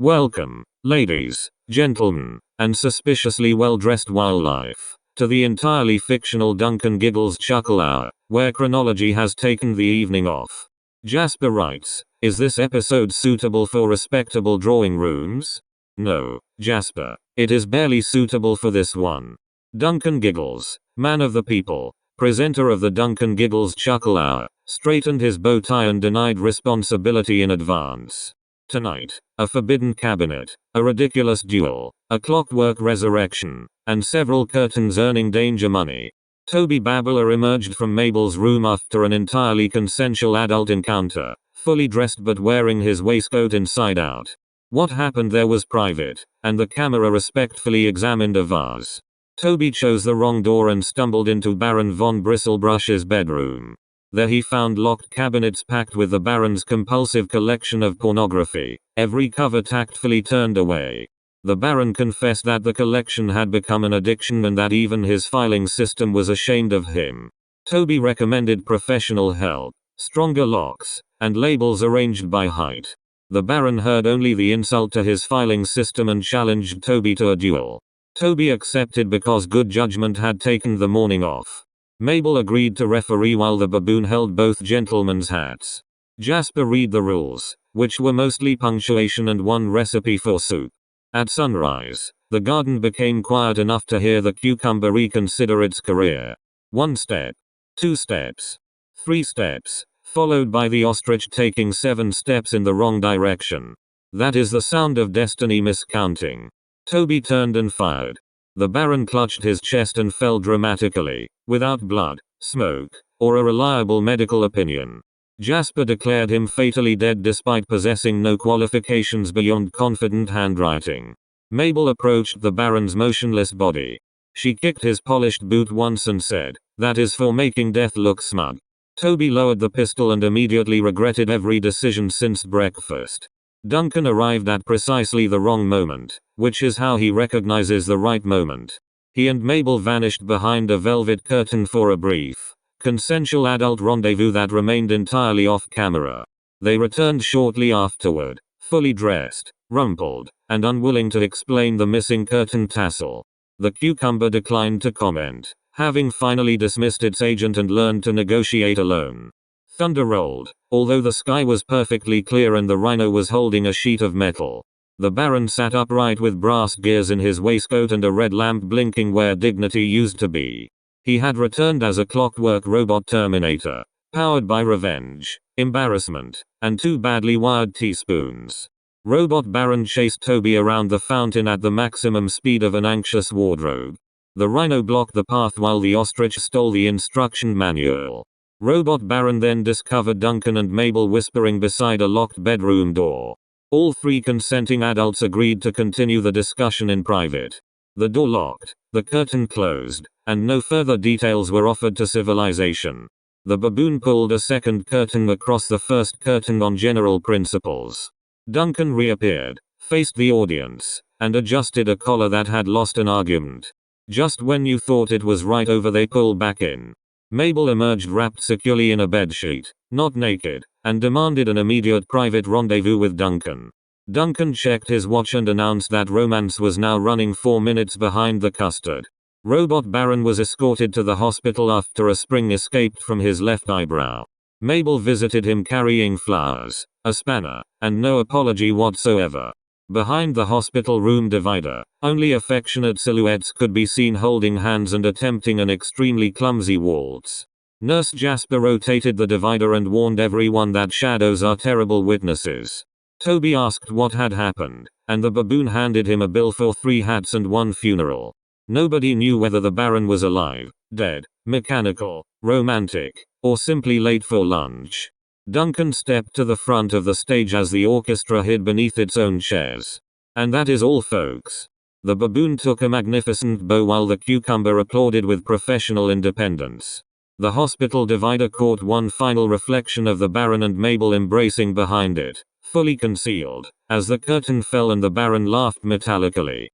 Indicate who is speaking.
Speaker 1: Welcome, ladies, gentlemen, and suspiciously well-dressed wildlife, to the entirely fictional Duncan Giggles Chuckle Hour, where chronology has taken the evening off. Jasper writes, is this episode suitable for respectable drawing rooms? No, Jasper, it is barely suitable for this one. Duncan Giggles, man of the people, presenter of the Duncan Giggles Chuckle Hour, straightened his bow tie and denied responsibility in advance. Tonight, a forbidden cabinet, a ridiculous duel, a clockwork resurrection, and several curtains earning danger money. Toby Babbler emerged from Mabel's room after an entirely consensual adult encounter, fully dressed but wearing his waistcoat inside out. What happened there was private, and the camera respectfully examined a vase. Toby chose the wrong door and stumbled into Baron von Bristlebrush's bedroom. There he found locked cabinets packed with the Baron's compulsive collection of pornography, every cover tactfully turned away. The Baron confessed that the collection had become an addiction and that even his filing system was ashamed of him. Toby recommended professional help, stronger locks, and labels arranged by height. The Baron heard only the insult to his filing system and challenged Toby to a duel. Toby accepted because good judgment had taken the morning off. Mabel agreed to referee while the baboon held both gentlemen's hats. Jasper read the rules, which were mostly punctuation and one recipe for soup. At sunrise, the garden became quiet enough to hear the cucumber reconsider its career. 1 step, 2 steps, 3 steps, followed by the ostrich taking 7 steps in the wrong direction. That is the sound of destiny miscounting. Toby turned and fired. The Baron clutched his chest and fell dramatically, without blood, smoke, or a reliable medical opinion. Jasper declared him fatally dead despite possessing no qualifications beyond confident handwriting. Mabel approached the Baron's motionless body. She kicked his polished boot once and said, "That is for making death look smug." Toby lowered the pistol and immediately regretted every decision since breakfast. Duncan arrived at precisely the wrong moment, which is how he recognizes the right moment. He and Mabel vanished behind a velvet curtain for a brief, consensual adult rendezvous that remained entirely off camera. They returned shortly afterward, fully dressed, rumpled, and unwilling to explain the missing curtain tassel. The cucumber declined to comment, having finally dismissed its agent and learned to negotiate alone. Thunder rolled, although the sky was perfectly clear and the rhino was holding a sheet of metal. The Baron sat upright with brass gears in his waistcoat and a red lamp blinking where dignity used to be. He had returned as a clockwork robot Terminator, powered by revenge, embarrassment, and 2 badly wired teaspoons. Robot Baron chased Toby around the fountain at the maximum speed of an anxious wardrobe. The rhino blocked the path while the ostrich stole the instruction manual. Robot Baron then discovered Duncan and Mabel whispering beside a locked bedroom door. All 3 consenting adults agreed to continue the discussion in private. The door locked, the curtain closed, and no further details were offered to civilization. The baboon pulled a second curtain across the first curtain on general principles. Duncan reappeared, faced the audience, and adjusted a collar that had lost an argument. Just when you thought it was right over, they pulled back in. Mabel emerged wrapped securely in a bedsheet, not naked, and demanded an immediate private rendezvous with Duncan. Duncan checked his watch and announced that romance was now running 4 minutes behind the custard. Robot Baron was escorted to the hospital after a spring escaped from his left eyebrow. Mabel visited him carrying flowers, a spanner, and no apology whatsoever. Behind the hospital room divider, only affectionate silhouettes could be seen holding hands and attempting an extremely clumsy waltz. Nurse Jasper rotated the divider and warned everyone that shadows are terrible witnesses. Toby asked what had happened, and the baboon handed him a bill for 3 hats and 1 funeral. Nobody knew whether the Baron was alive, dead, mechanical, romantic, or simply late for lunch. Duncan stepped to the front of the stage as the orchestra hid beneath its own chairs. And that is all, folks. The baboon took a magnificent bow while the cucumber applauded with professional independence. The hospital divider caught one final reflection of the Baron and Mabel embracing behind it, fully concealed, as the curtain fell and the Baron laughed metallically.